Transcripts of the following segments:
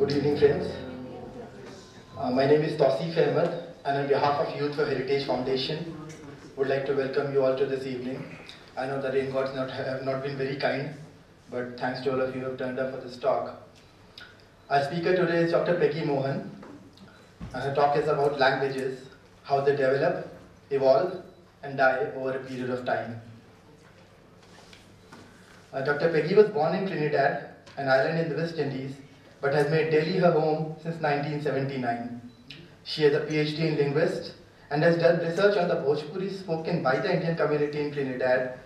Good evening, friends. My name is Tausif Ahmed, and on behalf of Youth for Heritage Foundation, would like to welcome you all to this evening. I know the rain gods have not been very kind, but thanks to all of you who have turned up for this talk. Our speaker today is Dr. Peggy Mohan, and her talk is about languages, how they develop, evolve, and die over a period of time. Dr. Peggy was born in Trinidad, an island in the West Indies, but has made Delhi her home since 1979. She has a PhD in linguist and has done research on the Bhojpuri spoken by the Indian community in Trinidad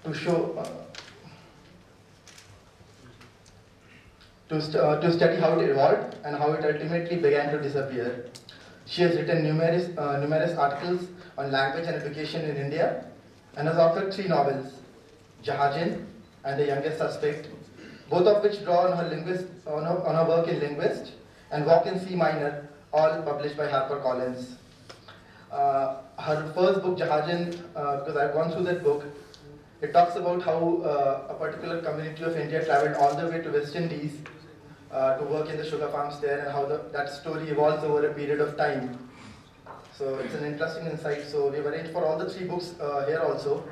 to study how it evolved and how it ultimately began to disappear. She has written numerous articles on language and education in India and has authored 3 novels, Jahajin and The Youngest Suspect, both of which draw on her work in linguist, and Walk in C Minor, all published by HarperCollins. Her first book, Jahajin, because I've gone through that book, it talks about how a particular community of India traveled all the way to West Indies to work in the sugar farms there, and how that story evolves over a period of time. So it's an interesting insight. So we've arranged for all the 3 books here also.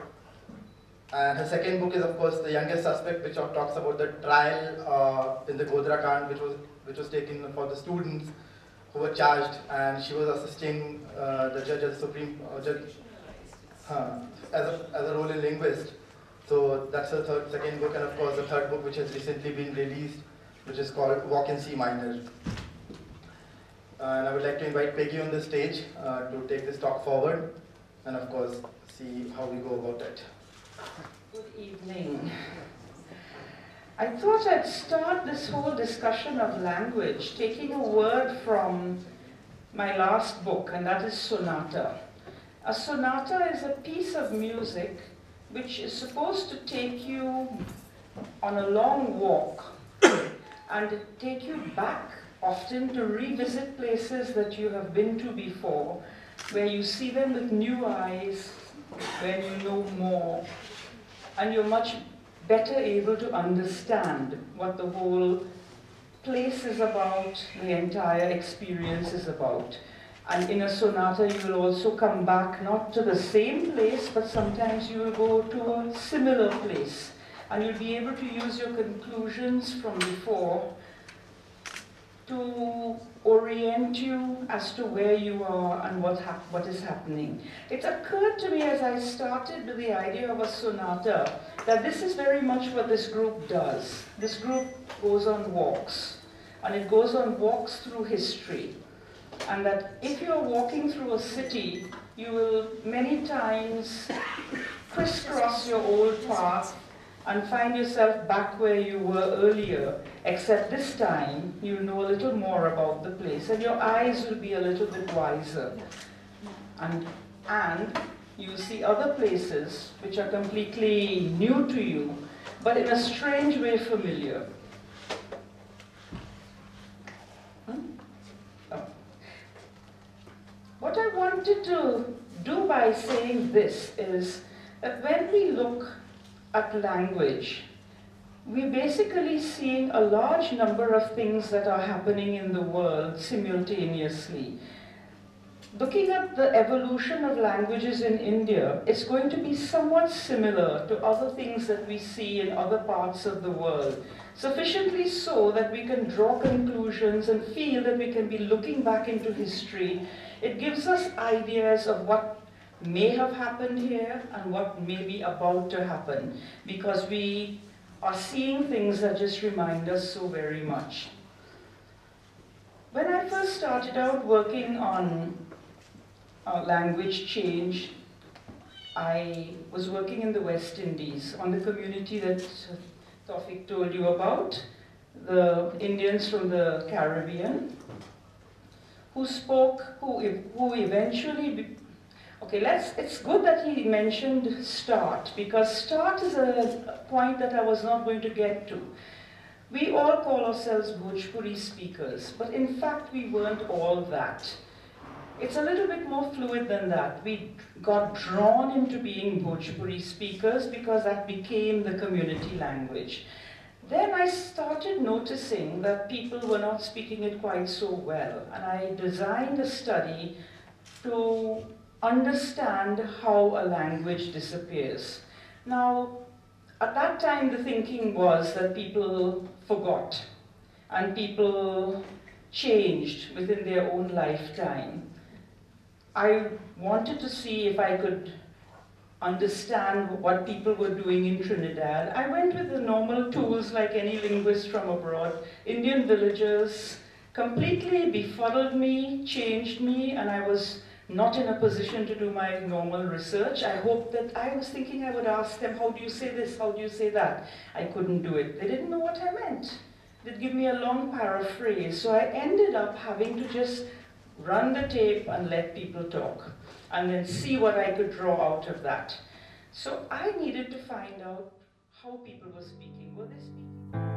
And her second book is, of course, The Youngest Suspect, which talks about the trial in the Godra Kand, which was taken for the students who were charged, and she was assisting the judge as Supreme Judge as a role in linguist. So that's her second book, and of course the third book, which has recently been released, which is called Walk in C Minor. And I would like to invite Peggy on the stage to take this talk forward, and of course see how we go about it. Good evening. I thought I'd start this whole discussion of language taking a word from my last book, and that is sonata. A sonata is a piece of music which is supposed to take you on a long walk and take you back often to revisit places that you have been to before, where you see them with new eyes, where you know more, and you're much better able to understand what the whole place is about, the entire experience is about. And in a sonata you will also come back not to the same place, but sometimes you will go to a similar place, and you'll be able to use your conclusions from before to orient you as to where you are and what is happening. It occurred to me as I started with the idea of a sonata that this is very much what this group does. This group goes on walks, and it goes on walks through history. And that if you're walking through a city, you will many times crisscross your old path and find yourself back where you were earlier, except this time you'll know a little more about the place, and your eyes will be a little bit wiser. And you'll see other places which are completely new to you, but in a strange way familiar. What I wanted to do by saying this is that when we look at language, we're basically seeing a large number of things that are happening in the world simultaneously. Looking at the evolution of languages in India, it's going to be somewhat similar to other things that we see in other parts of the world. Sufficiently so that we can draw conclusions and feel that we can be looking back into history. It gives us ideas of what may have happened here and what may be about to happen, because we are seeing things that just remind us so very much. When I first started out working on language change, I was working in the West Indies on the community that Taufik told you about, the Indians from the Caribbean, who eventually, it's good that he mentioned start, because start is a point that I was not going to get to. We all call ourselves Bhojpuri speakers, but in fact we weren't all that. It's a little bit more fluid than that. We got drawn into being Bhojpuri speakers because that became the community language. Then I started noticing that people were not speaking it quite so well, and I designed a study to understand how a language disappears. Now, at that time, the thinking was that people forgot and people changed within their own lifetime. I wanted to see if I could understand what people were doing in Trinidad. I went with the normal tools like any linguist from abroad. Indian villagers completely befuddled me, changed me, and I was not in a position to do my normal research. I hoped that I was thinking I would ask them, how do you say this, how do you say that? I couldn't do it. They didn't know what I meant. They'd give me a long paraphrase. So I ended up having to just run the tape and let people talk, and then see what I could draw out of that. So I needed to find out how people were speaking. Were they speaking?